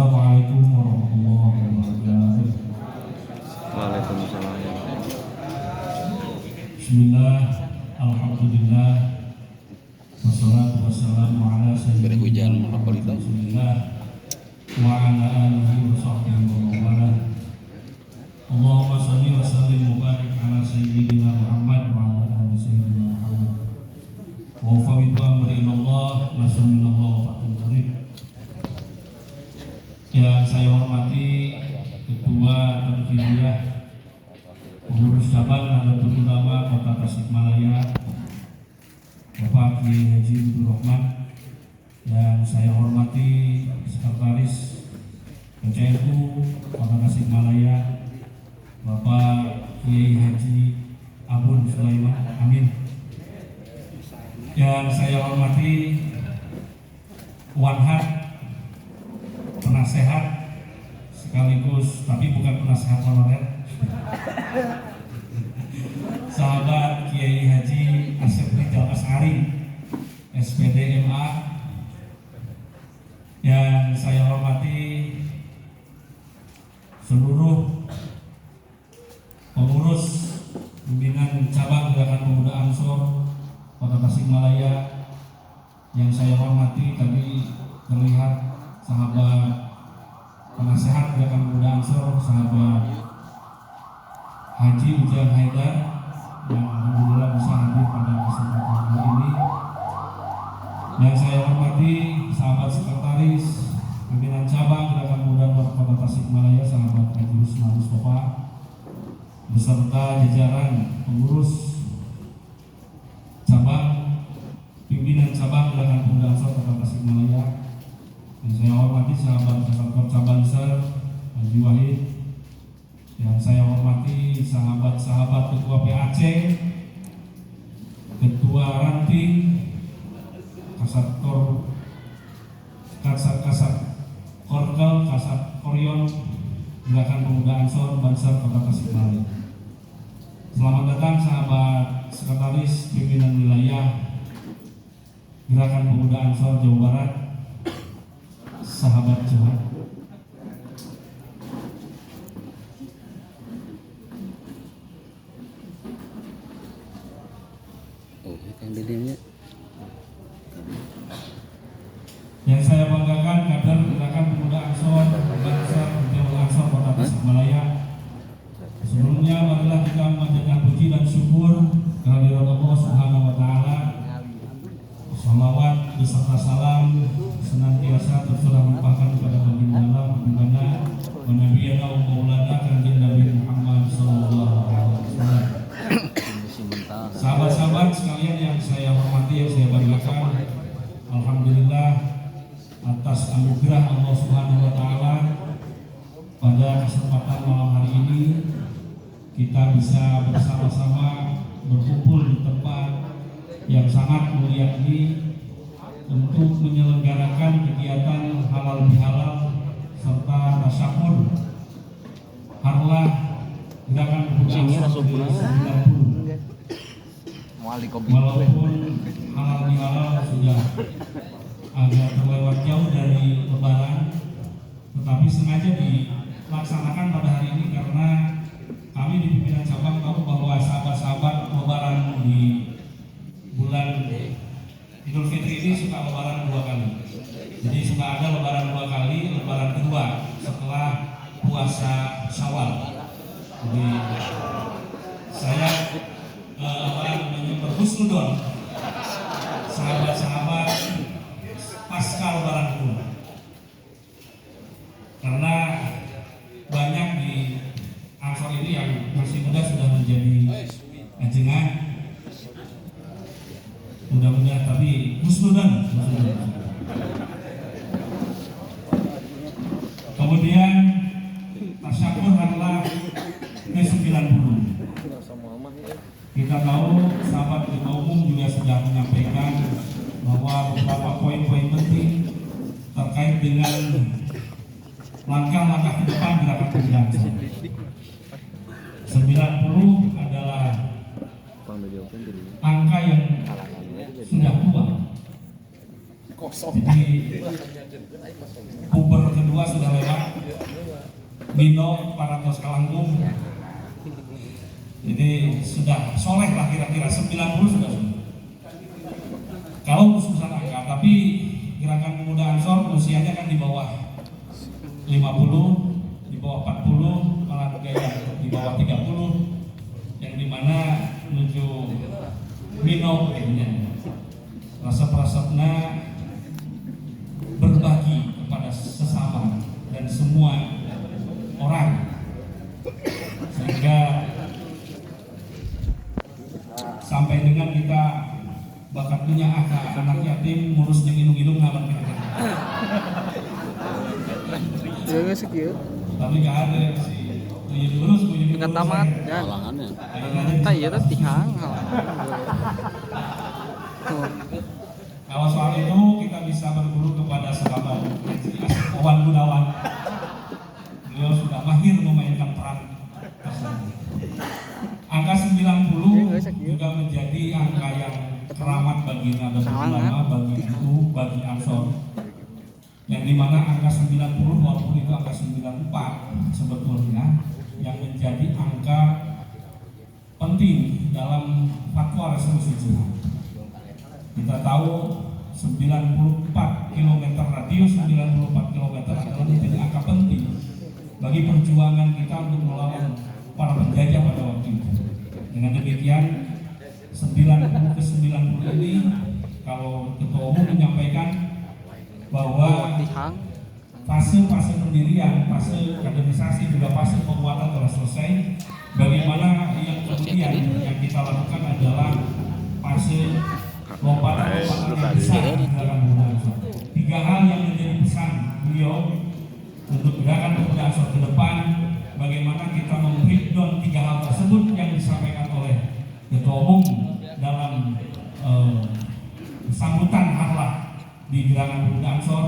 Assalamualaikum warahmatullahi wabarakatuh. Waalaikumsalam. Bismillah, alhamdulillah, wassalatu wassalamu ala sayyidina Rasulillah wa ala alihi wa sahbihi wa wala. Allahumma salli wa sallim wa barik ala sayyidina Muhammad wa ala ali sayyidina Muhammad. Wa fawwidu amri ilallah wa sallallahu wa sallam. Yang saya hormati Ketua Tanfidiyah Pengurus Cabang Nahdlatul Ulama Kota Tasikmalaya Bapak Kiai Haji Abdul Rahman, yang saya hormati Sekretaris PCNU Kota Tasikmalaya Bapak Kiai Haji Abun Sulaiman, amin. Yang saya hormati Wanhat, penasehat sekaligus, tapi bukan penasehat honorer, sahabat Kiai Haji Asep Rizal As'ari, SPD MA. Yang saya hormati seluruh pengurus pimpinan cabang Gerakan Pemuda Ansor Kota Tasikmalaya. Yang saya hormati tadi terlihat sahabat penasehat Gerakan Pemuda Ansor, sahabat Haji Ujang Haidar, yang alhamdulillah bisa hadir pada kesempatan kali ini. Yang saya hormati sahabat sekretaris pimpinan cabang Gerakan Pemuda Kota Tasikmalaya, sahabat Haji Usman Mustafa, beserta jajaran pengurus cabang pimpinan cabang Gerakan Pemuda Ansor Kota Tasikmalaya. Yang saya hormati sahabat Kesatuan Cabanser Haji Wahid. Yang saya hormati sahabat-sahabat Ketua PAC, Ketua Ranting, Kasat Korkel, Kasat Koryon, Gerakan Pemuda Ansor Banser Kota Tasikmalaya. Selamat datang sahabat Sekretaris Pimpinan Wilayah Gerakan Pemuda Ansor Jawa Barat, sahabat Jawa. Yang saya banggakan kader Gerakan Pemuda Ansor Banser Jawa Ansor Kota Tasikmalaya. Sebelumnya marilah kita memanjatkan puji dan syukur kehadirat Allah Subhanahu wa taala. Salawat beserta salam senantiasa tercurah limpahkan kepada baginda Habibana wa nabiyana wa maulana kanjeng Nabi Muhammad sallallahu alaihi wasallam. Sahabat-sahabat sekalian yang saya hormati, yang saya banggakan, alhamdulillah atas anugerah Allah Subhanahu wa taala pada kesempatan malam hari ini kita bisa bersama-sama berkumpul di tempat yang sangat mulia ini untuk menyelenggarakan kegiatan halal bihalal serta tasyakur harlah Gerakan Pemuda Ansor ke-90. Walaupun halal bihalal sudah agak terlewat jauh dari Lebaran, tetapi sengaja dilaksanakan pada hari ini karena kami di pimpinan cabang tahu bahwa sahabat-sahabat Lebaran di bulan Idul Fitri ini suka lebaran 2 kali. Jadi suka ada lebaran 2 kali, lebaran kedua setelah puasa Syawal. Jadi saya berhusnudon sahabat-sahabat pasca lebaran kedua, karena banyak di Ansor ini yang masih muda sudah menjadi ajengan. Mudah-mudahan, tapi husnudan. Kemudian tasyakur adalah ke-90. Kita tahu sahabat ketua umum juga sudah menyampaikan bahwa beberapa poin-poin penting terkait dengan langkah-langkah ke depan Gerakan Pemuda Ansor. 90 adalah angka yang sudah tua. Jadi puber kedua sudah lewat, Mino Paratos Kalangkung. Jadi sudah soleh lah kira-kira 90 sudah. Kalau khususan angka, tapi Gerakan Pemuda Ansor usianya kan di bawah 50, di bawah 40, malah ada yang di bawah 30, yang dimana menuju Mino kayaknya. Resep-resepnya berbagi kepada sesama dan semua orang, sehingga sampai dengan kita bakal punya anak yatim ngurus jeung indung-indung ngawan kita. Ya sekieu. Tapi nggak ada sih. Diurus punya Kan tamat ya. Tah ieu teh tihang. Kalau soal itu kita bisa berguru kepada sahabat Owan Gunawan. Beliau sudah mahir memainkan peran tersebut. Angka 90 juga menjadi angka yang keramat bagi Nahdlatul Ulama, bagi NU, bagi Ansor. Yang dimana angka 90 walaupun itu angka 94 sebetulnya yang menjadi angka penting dalam fatwa resolusi jihad. Kita tahu 94 km radius 94 km adalah menjadi angka penting bagi perjuangan kita untuk melawan para penjajah pada waktu itu. Dengan demikian 90 ke 90 ini kalau Ketua Umum menyampaikan bahwa fase-fase pendirian, fase kaderisasi juga fase penguatan telah selesai. Bagaimana yang kemudian yang kita lakukan adalah fase lompatan yang besar Gerakan Pemuda Ansor. 3 hal yang menjadi pesan beliau untuk Gerakan Pemuda Ansor ke depan, bagaimana kita membreakdown 3 hal tersebut yang disampaikan oleh Ketua Umum dalam sambutan harlah di Gerakan Pemuda Ansor,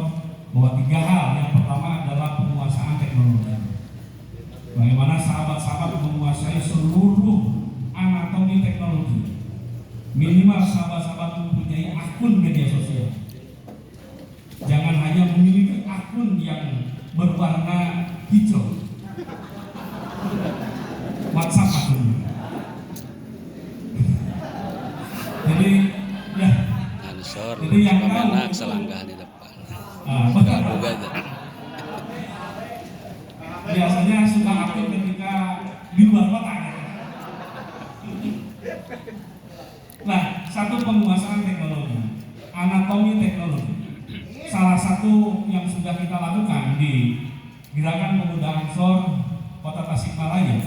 bahwa 3 hal. Yang pertama adalah penguasaan teknologi. Bagaimana sahabat-sahabat menguasai seluruh anatomi teknologi. Minimal sahabat-sahabat mempunyai akun media sosial. Jangan hanya memiliki akun yang berwarna hijau. WhatsApp akun. Jadi ya. Jadi yang tahu selangkah di depan. Biasanya suka aktif ketika di luar kota. Nah, satu penguasaan teknologi, anatomi teknologi. Salah satu yang sudah kita lakukan di Gerakan Pemuda Ansor Kota Tasikmalaya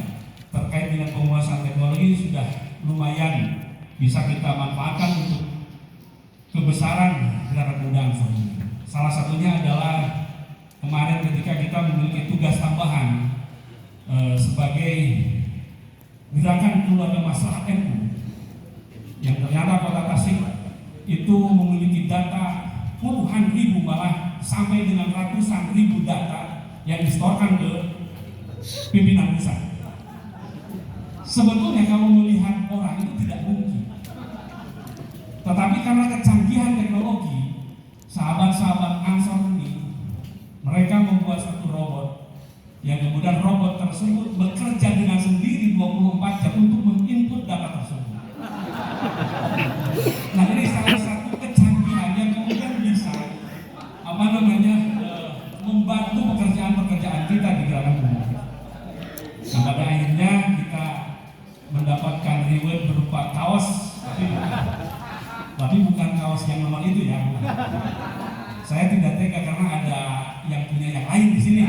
terkait dengan penguasaan teknologi sudah lumayan bisa kita manfaatkan untuk kebesaran Gerakan Pemuda Ansor. Salah satunya adalah kemarin ketika kita memiliki tugas tambahan sebagai Gerakan Keluarga Maslahat NU, yang ternyata Kota Tasik itu memiliki data puluhan ribu, malah sampai dengan ratusan ribu data yang disetorkan ke pimpinan pusat. Sebetulnya kalau melihat orang itu tidak mungkin, tetapi karena kecanggihan teknologi, sahabat-sahabat Ansor ini mereka membuat satu robot yang kemudian robot tersebut bekerja dengan sendiri 24 jam untuk menginput data tersebut. Nah, ini salah satu kecanggihan yang kemudian bisa membantu pekerjaan-pekerjaan kita di dalam rumah. Nah, pada akhirnya kita mendapatkan reward berupa kaos, tapi bukan kaos yang normal itu ya. Saya tidak tega karena ada yang punya yang lain di sini.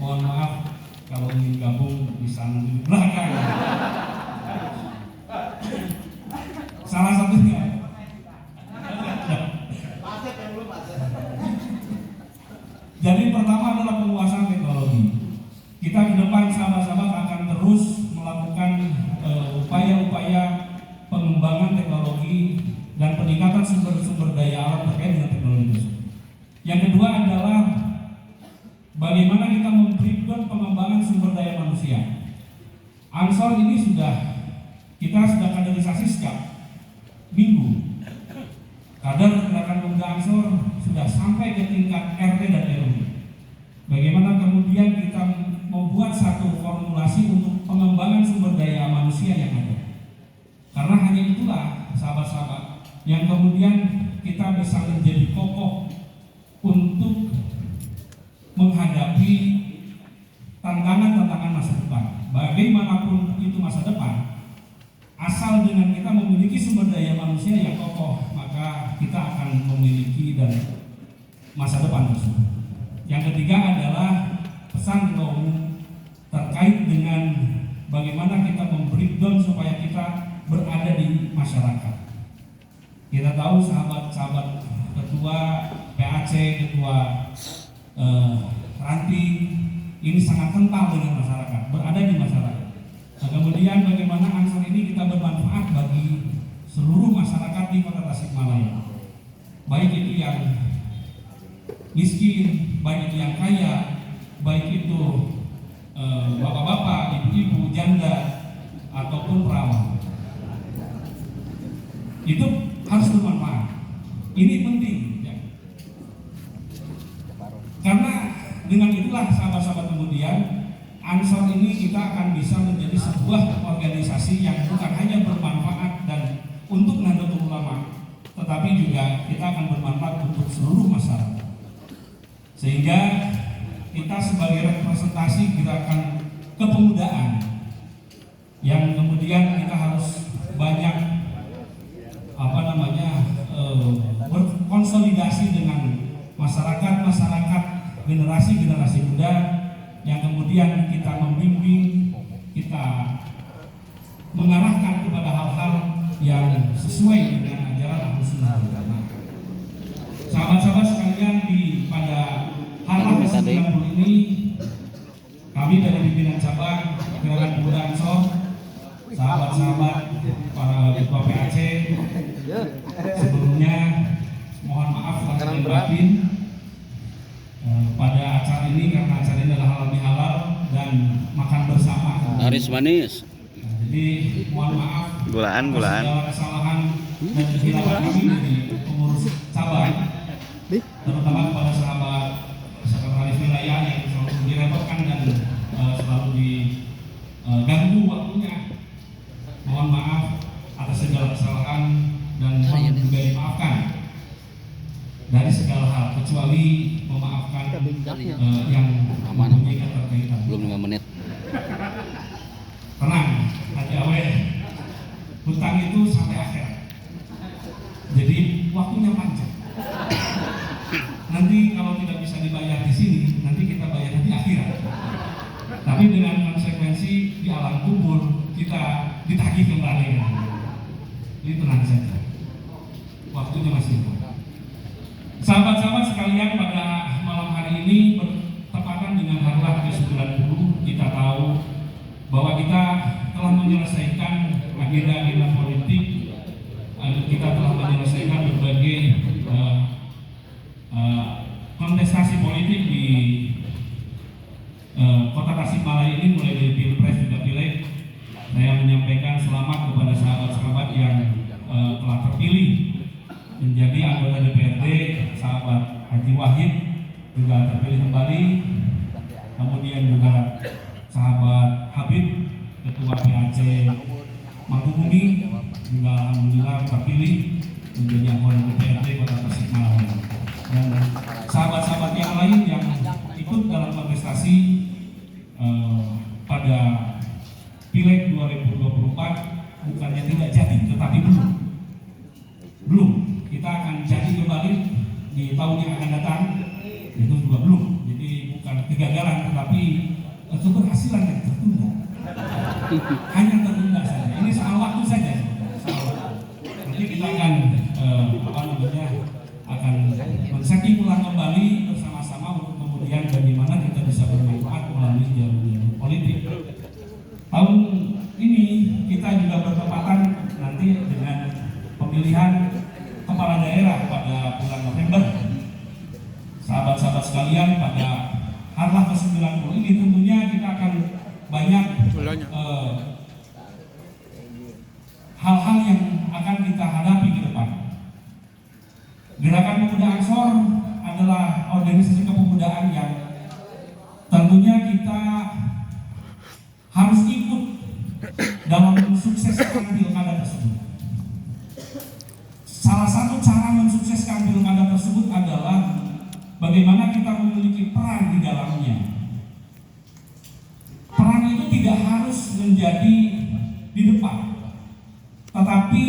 Mohon maaf kalau ingin gabung bisa nanti di belakang. Salah satunya. Jadi pertama adalah penguasaan teknologi. Kita ke depan sahabat-sahabat akan terus melakukan upaya-upaya pengembangan teknologi dan peningkatan sumber-sumber daya alam terkait dengan teknologi. Yang kedua adalah bagaimana kita memberikan pengembangan sumber daya manusia. Ansor ini kita sudah kaderisasi sejak minggu. Kader gerakan pemuda Ansor sudah sampai ke tingkat RT dan RW. Bagaimana kemudian kita membuat satu formulasi untuk pengembangan sumber daya manusia yang ada. Karena hanya itulah sahabat-sahabat yang kemudian kita bisa menjadi kokoh untuk menghadapi tantangan-tantangan masa depan. Bagaimanapun itu masa depan, asal dengan kita memiliki sumber daya manusia yang kokoh, maka kita akan memiliki dan masa depan tersebut. Yang ketiga adalah pesan ketua umum terkait dengan bagaimana kita membreakdown supaya kita berada di masyarakat. Kita tahu sahabat-sahabat ketua PAC, ketua ranting ini sangat kental dengan masyarakat, berada di masyarakat. Nah, kemudian bagaimana Ansor ini kita bermanfaat bagi seluruh masyarakat di Kota Tasikmalaya, baik itu yang miskin, baik itu yang kaya, baik itu bapak-bapak, ibu-ibu, janda, ataupun perawan. Itu harus bermanfaat. Ini penting ya. Karena dengan itulah sahabat-sahabat kemudian Ansor ini kita akan bisa menjadi sebuah organisasi yang bukan hanya bermanfaat dan untuk Nahdlatul Ulama, tetapi juga kita akan bermanfaat untuk seluruh masyarakat. Sehingga kita sebagai representasi gerakan kepemudaan yang kemudian kita harus banyak berkonsolidasi dengan masyarakat generasi muda yang kemudian kita membimbing, kita mengarahkan kepada hal-hal yang sesuai dengan ajaran Ahlus Sunnah wal Jamaah. Sahabat-sahabat sekalian, pada Harlah ke-90 ini kami dari pimpinan cabang Gerakan Pemuda Ansor, sahabat-sahabat para ketua PAC, sebelumnya mohon maaf lahir dan batin pada acara ini, karena acara ini adalah halal bihalal dan makan bersama. Laris manis. Jadi mohon maaf Gulaan. segala kesalahan dan kehilangan kami dari pengurus cabang, terutama kepada sahabat sekretaris wilayah yang selalu direpotkan dan selalu diganggu waktunya. Mohon maaf atas segala kesalahan dan mohon juga dimaafkan dari segala hal, kecuali memaafkan yang mempunyai keterkaitan. Belum 5 menit. Tenang, hati awet, hutang itu sampai akhirat. Jadi waktunya panjang. Nanti kalau tidak bisa dibayar di sini, nanti kita bayar di akhirat. Tapi dengan konsekuensi di alam kubur kita ditagih kembali. Ini tenang saja. Waktunya masih ada. Sahabat-sahabat sekalian, pada malam hari ini bertepatan dengan Harlah ke-90, kita tahu bahwa kita telah menyelesaikan agenda politik, kita telah menyelesaikan berbagai kontestasi politik di Kota Tasikmalaya ini, mulai dari Pilpres juga Pileg. Saya menyampaikan selamat kepada sahabat-sahabat yang telah terpilih menjadi anggota DPRD, sahabat Haji Wahid juga terpilih kembali, kemudian juga sahabat Habib, ketua PAC Mangkubumi juga alhamdulillah terpilih menjadi anggota DPRD Kota Tasikmalaya, dan sahabat-sahabat yang lain yang ikut dalam kontestasi pada Pileg 2024 bukannya tidak jadi, tetapi belum. Kita akan jadi kembali di tahun yang akan datang, itu juga belum. Jadi bukan kegagalan, tetapi keberhasilan yang tertunda. Hanya tertunda saja. Ini soal waktu saja. Nanti kita akan akan men-setting ulang kembali bersama-sama untuk kemudian bagaimana kita bisa bermanfaat melalui jalur politik. Tahun ini kita juga bertepatan nanti dengan pemilihan kepala daerah pada bulan November. Sahabat-sahabat sekalian, pada Harlah ke-90 ini tentunya kita akan banyak Tiganya. Hal-hal yang akan kita hadapi ke depan. Gerakan Pemuda Ansor adalah organisasi kepemudaan yang tentunya kita harus ikut dalam mensukseskan pilkada tersebut. Salah satu cara mensukseskan pilkada tersebut adalah bagaimana kita memiliki peran di dalamnya. Peran itu tidak harus menjadi di depan, tetapi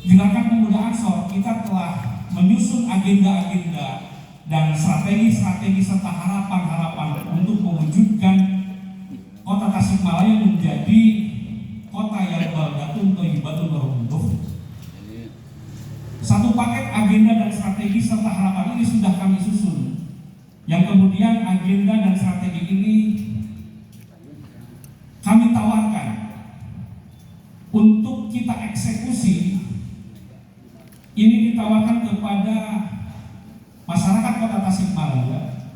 Gerakan Pemuda Ansor kita telah menyusun agenda-agenda dan strategi-strategi serta harapan-harapan untuk mewujudkan kota Tasikmalaya menjadi kota yang baldatun thayyibatun warahmatuh. Satu paket agenda dan strategi serta harapan ini sudah kami susun, yang kemudian agenda dan strategi ini kami tawarkan untuk kita eksekusi. Ini ditawarkan kepada masyarakat kota Tasikmalaya,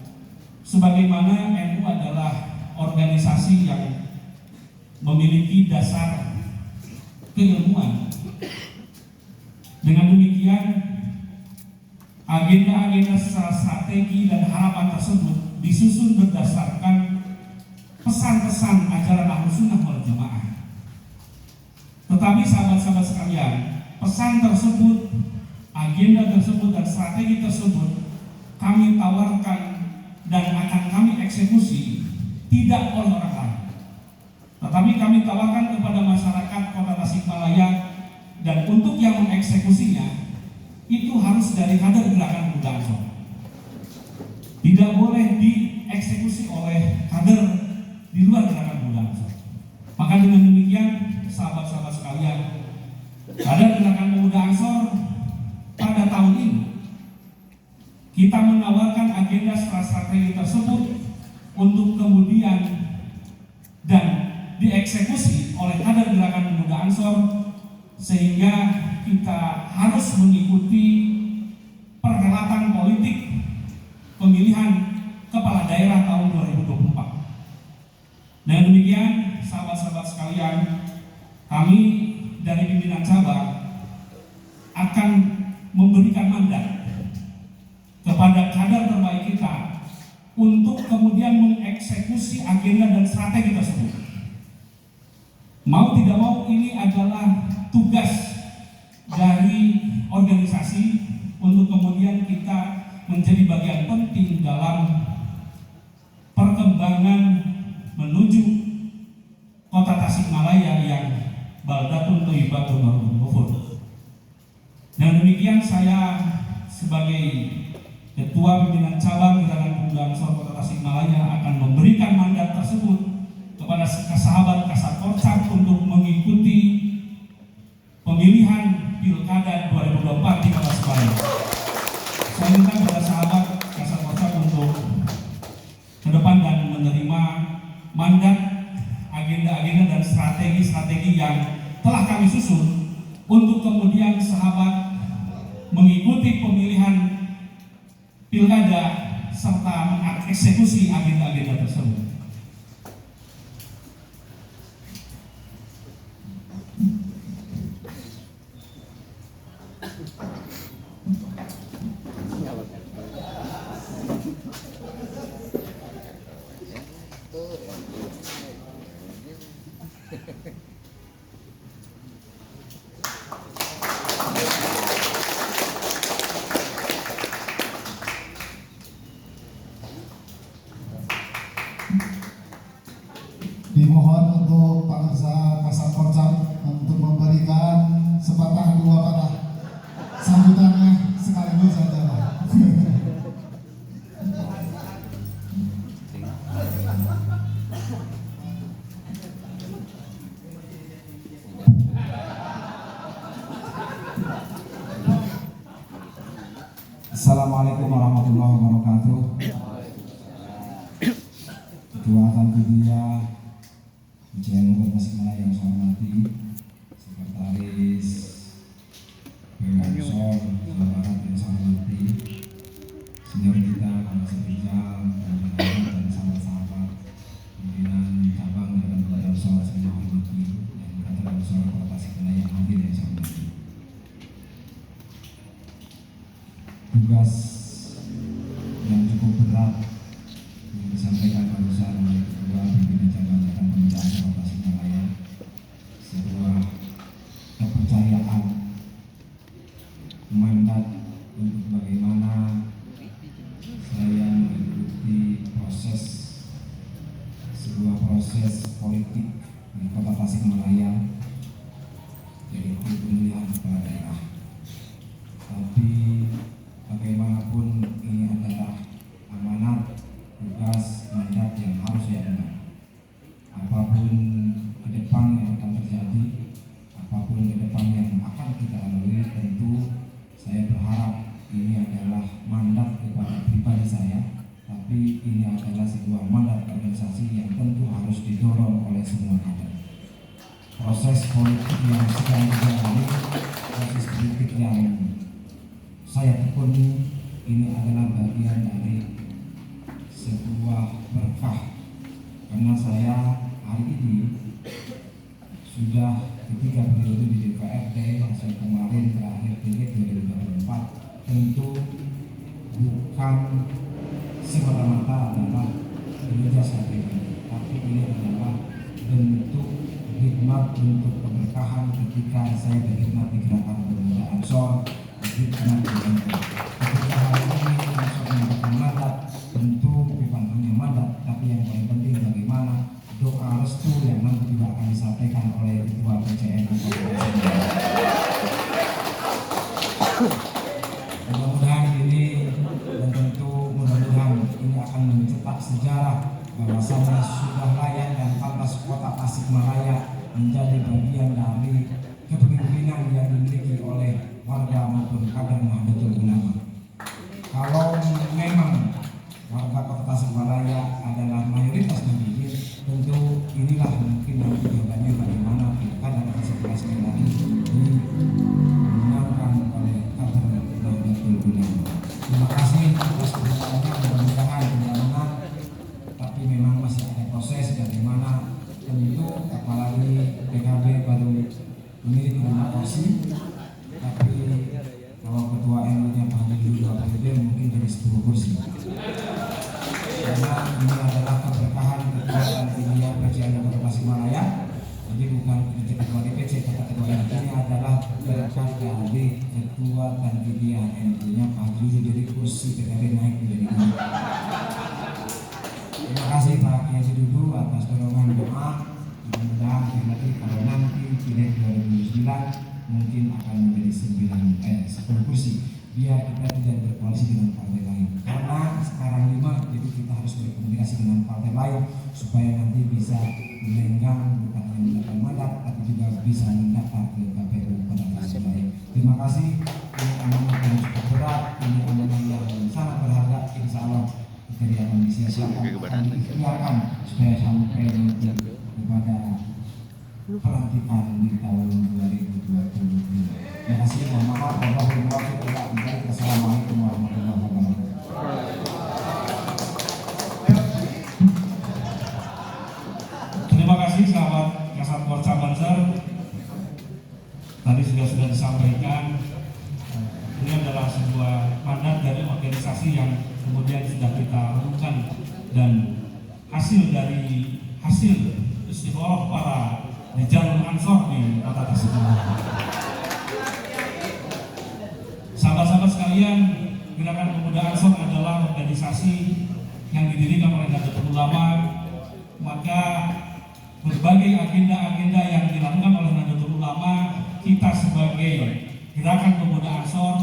sebagaimana NU adalah organisasi yang memiliki dasar keilmuan. Dengan demikian, agenda-agenda secara strategi dan harapan tersebut disusun berdasarkan pesan-pesan ajaran Ahlus Sunnah wal Jamaah. Tetapi sahabat-sahabat sekalian, pesan tersebut, agenda tersebut dan strategi tersebut kami tawarkan dan akan kami eksekusi tidak oleh orang lain, tetapi kami tawarkan kepada masyarakat kota Tasikmalaya, dan untuk yang mengeksekusinya itu harus dari kader Gerakan Pemuda Ansor. Tidak boleh dieksekusi oleh kader di luar Gerakan Pemuda Ansor. Maka dengan demikian, sahabat-sahabat sekalian, kader Gerakan Pemuda Ansor pada tahun ini kita menawarkan agenda strategi tersebut untuk kemudian dan dieksekusi oleh kader Gerakan Pemuda Ansor, sehingga kita harus mengikuti perhelatan politik pemilihan kepala daerah tahun 2024. Dengan demikian, sahabat-sahabat sekalian, kami dari pimpinan cabang akan memberikan mandat kepada kader terbaik kita untuk kemudian mengeksekusi agenda dan strategi tersebut. Mau tidak mau, ini adalah tugas dari organisasi untuk kemudian kita menjadi bagian penting dalam perkembangan menuju kota Tasikmalaya yang baldatun thayyibatun warahmatuh. Dan demikian, saya sebagai Ketua Pimpinan Cabang Gerakan Pemuda Ansor Kota Tasikmalaya akan memberikan mandat tersebut kepada sahabat Kasat Porcap untuk mengikuti pemilihan pilkada 2024 di Kota Tasikmalaya. Saya minta kepada sahabat Kasat Porcap untuk ke depan dan menerima mandat, agenda-agenda dan strategi-strategi yang telah kami susun untuk kemudian sahabat mengikuti pemilihan pilkada serta mengeksekusi agenda-agenda tersebut. Dimohon untuk Pak Kasat Porcap untuk memberikan sepatah dua patah sambutannya sekaligus saja, Pak. Assalamualaikum warahmatullahi wabarakatuh. Ketua Tantudia JNU Tasikmalaya yang saya hormati, Sekretaris Ansor Jawa Barat yang saya hormati, senior kita, Kepala Serijal, dan sahabat-sahabat pimpinan cabang proses politik di Kota Tasikmalaya, yaitu pemilihan kepala daerah. Tapi bagaimanapun ini adalah amanat, tugas, mandat yang harus saya emban. Apapun ke depan yang akan terjadi, apapun ke depan yang akan kita lalui, tentu saya berharap ini adalah mandat kepada pribadi saya, tapi ini adalah sebuah mandat organisasi yang tentu harus didorong oleh semua kader. Proses politik yang sedang terjadi, proses politik yang saya tekuni, ini adalah bagian dari sebuah berkah, karena saya hari ini sudah ketika periode di DPRD hasil kemarin terakhir pilek 2024, tentu bukan semata-mata adalah ijazah pribadi, tapi ini adalah bentuk hikmat, bentuk keberkahan ketika saya berkhidmat di Gerakan Pemuda Ansor, berkhidmat di Ansor. Ketika hari ini Ansor mendapatkan mandat, tentu bukan hanya mandat, tapi yang paling penting bagaimana doa restu yang nanti juga akan disampaikan oleh Ketua PCN Ansor. Mudah-mudahan ini, dan tentu mudah-mudahan ini akan mencetak sejarah bahwasanya sudah layak dan pantas Kota Tasikmalaya menjadi bagian dari kepemimpinan yang dimiliki oleh warga maupun kader Nahdlatul Ulama. Kalau memang warga Kota Tasikmalaya adalah mayoritas pemilih, tentu inilah mungkin nanti jawabannya bagaimana pilkada partisipasi lagi dimenangkan oleh kader Nahdlatul Ulama. Terima kasih atas kebersamaan, mudah-mudahan benar-benar, tapi memang masih ada proses bagaimana, tentu apalagi PKB baru memiliki 5 kursi, tapi kalau ketua MU-nya Pak Haji 2 periode mungkin jadi 10 kursi. Karena ini adalah keberkahan ketua dan pilihan PCN Kota Tasikmalaya, jadi bukan ketua DPC kata ketua MU, ini adalah berkat dari ketua dan pilihan MU-nya Pak Haji, jadi kursi PKB naik menjadi 2. Terima kasih Pak Kiai Dudu atas dorongan doa. Mudah-mudahan nanti kalau nanti pilih 2009 mungkin akan menjadi 10 kursi. Biar kita tidak berkoalisi dengan partai lain. Karena sekarang 5, jadi kita harus berkomunikasi dengan partai lain supaya nanti bisa melenggang bukan hanya mendapat mandat, tapi juga bisa mendaftar ke KPU Kota Tasikmalaya. Terima kasih. Ini amanah yang cukup berat, ini amanah yang sangat berharga. Insya Allah kita akan disiapkan, diikhtiarkan supaya sampai nanti kepada pelantikan di tahun 2022. Terima kasih. Mohon maaf. Wassalamualaikum warahmatullahi wabarakatuh. Terima kasih sahabat Kasat Porca Banser. Tadi sudah disampaikan, ini adalah sebuah mandat dari organisasi yang kemudian sudah kita lakukan, dan hasil istiqoroh para di Jalur Ansor di Kota Tasikmalaya. Sahabat-sahabat sekalian, Gerakan Pemuda Ansor adalah organisasi yang didirikan oleh Nahdlatul Ulama, maka berbagai agenda-agenda yang dilakukan oleh Nahdlatul Ulama, kita sebagai Gerakan Pemuda Ansor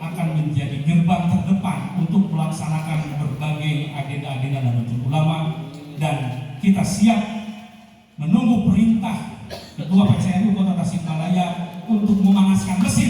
akan menjadi gerbang terdepan untuk melaksanakan berbagai agenda-agenda Nahdlatul Ulama, dan kita siap menunggu perintah Ketua PCNU Kota Tasikmalaya untuk memanaskan mesin